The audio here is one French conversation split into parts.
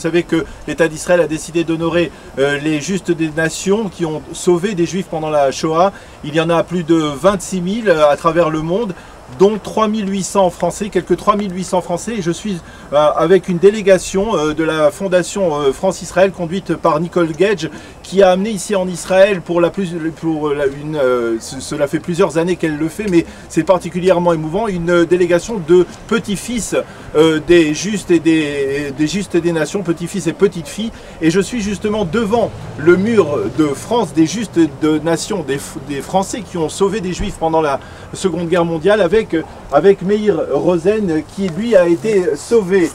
savez que l'État d'Israël a décidé d'honorer les justes des nations qui ont sauvé des Juifs pendant la Shoah. Il y en a plus de 26 000 à travers le monde, dont 3800 Français, quelques 3800 Français, et je suis avec une délégation de la fondation France-Israël conduite par Nicole Gage, qui a amené ici en Israël cela fait plusieurs années qu'elle le fait, mais c'est particulièrement émouvant, une délégation de petits-fils des justes et des nations, petits-fils et petites-filles, et je suis justement devant le mur de France, des justes de nations, des Français qui ont sauvé des Juifs pendant la Seconde Guerre mondiale, avec Meir Rosen qui lui a été sauvé,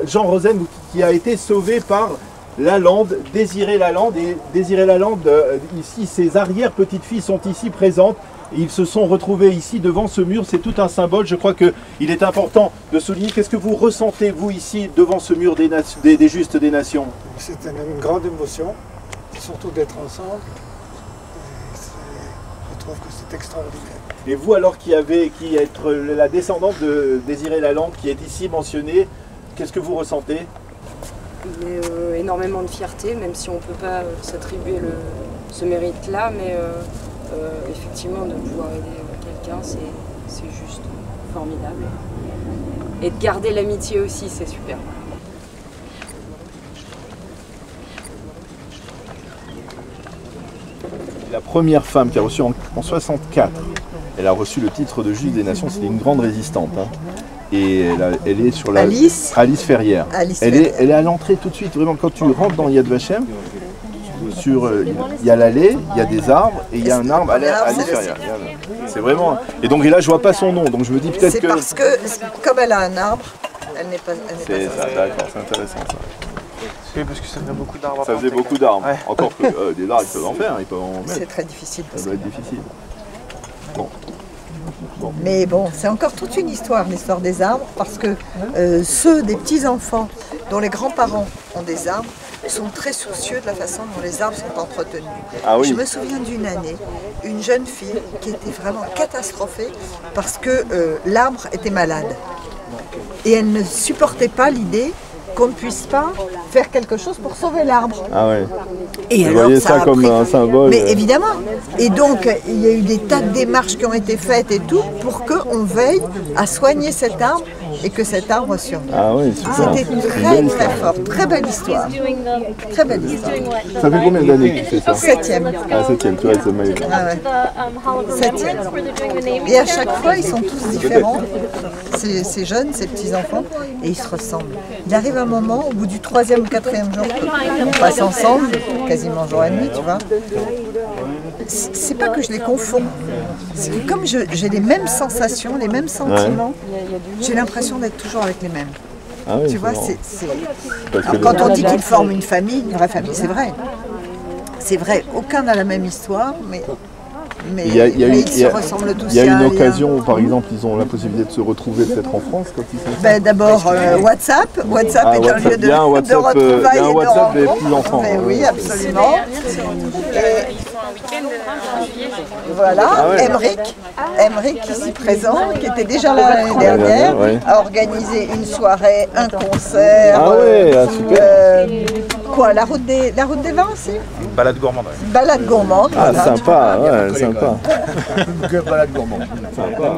Jean Rosen qui a été sauvé par Lalande, Désiré Lalande, et Désiré Lalande, ici ses arrière-petites-filles sont ici présentes. Et ils se sont retrouvés ici devant ce mur, c'est tout un symbole. Je crois qu'il est important de souligner. Qu'est-ce que vous ressentez, vous, ici, devant ce mur des justes des nations? C'est une grande émotion, surtout d'être ensemble. Je trouve que c'est extraordinaire. Et vous, alors, qui êtes la descendante de Désiré Lalande, qui est ici mentionnée, qu'est-ce que vous ressentez? Énormément de fierté, même si on ne peut pas s'attribuer ce mérite-là, mais effectivement, de pouvoir aider quelqu'un, c'est juste formidable. Et de garder l'amitié aussi, c'est super. La première femme qui a reçu en 64, elle a reçu le titre de Juste des Nations, c'était une grande résistante. Hein. Et elle est sur la... Alice Ferrière. Elle est à l'entrée tout de suite, vraiment, quand tu rentres dans Yad Vashem, il y a l'allée, il y a des arbres, et il y a un arbre à Alice Ferrière. C'est vraiment... Et donc, et là, je vois pas son nom, donc je me dis peut-être que... C'est parce que, comme elle a un arbre, elle n'est pas... C'est d'accord, c'est intéressant ça. Oui, parce que ça faisait beaucoup d'arbres. Ça faisait beaucoup d'arbres. Ouais. Encore que des arbres, ils peuvent en faire, ils peuvent en mettre. C'est très difficile. Ça doit être difficile. Bon. Mais bon, c'est encore toute une histoire, l'histoire des arbres, parce que ceux des petits-enfants dont les grands-parents ont des arbres sont très soucieux de la façon dont les arbres sont entretenus. Ah oui. Je me souviens d'une année, une jeune fille qui était vraiment catastrophée parce que l'arbre était malade. Et elle ne supportait pas l'idée qu'on ne puisse pas faire quelque chose pour sauver l'arbre. Ah ouais. Et vous alors, voyez ça comme un symbole. Mais évidemment. Et donc, il y a eu des tas de démarches qui ont été faites et tout pour qu'on veille à soigner cet arbre et que cet arbre survive. Ah oui, super. C'était très fort. Très belle histoire. Très belle histoire. Ça fait combien d'années que tu fais ça? 7e. Ah, 7e, tu vois, ça m'a... Ah ouais. 7e. Et à chaque fois, ils sont tous différents. Ces jeunes, ces petits-enfants, et ils se ressemblent. Il arrive un moment, au bout du 3e ou 4e jour, on passe ensemble, quasiment jour et nuit, tu vois. C'est pas que je les confonds, c'est que comme j'ai les mêmes sensations, les mêmes sentiments, j'ai l'impression d'être toujours avec les mêmes. Ah oui, tu vois, Alors, quand on dit qu'ils forment une famille, une vraie famille, c'est vrai. C'est vrai, aucun n'a la même histoire, mais ils se ressemblent tous. Il y a une occasion où, par exemple, ils ont la possibilité de se retrouver peut-être en France quand ils sont... D'abord, WhatsApp. WhatsApp est un lieu de retrouvailles et de rencontres. des petits-enfants. Oui, absolument. Et voilà, Emeric, ici présent, qui était déjà là l'année dernière, a organisé une soirée, un concert. Ah ouais, super. La route des vins aussi. Balade gourmande. Balade gourmande. Ah, sympa, ouais, sympa. Balade gourmande. Sympa.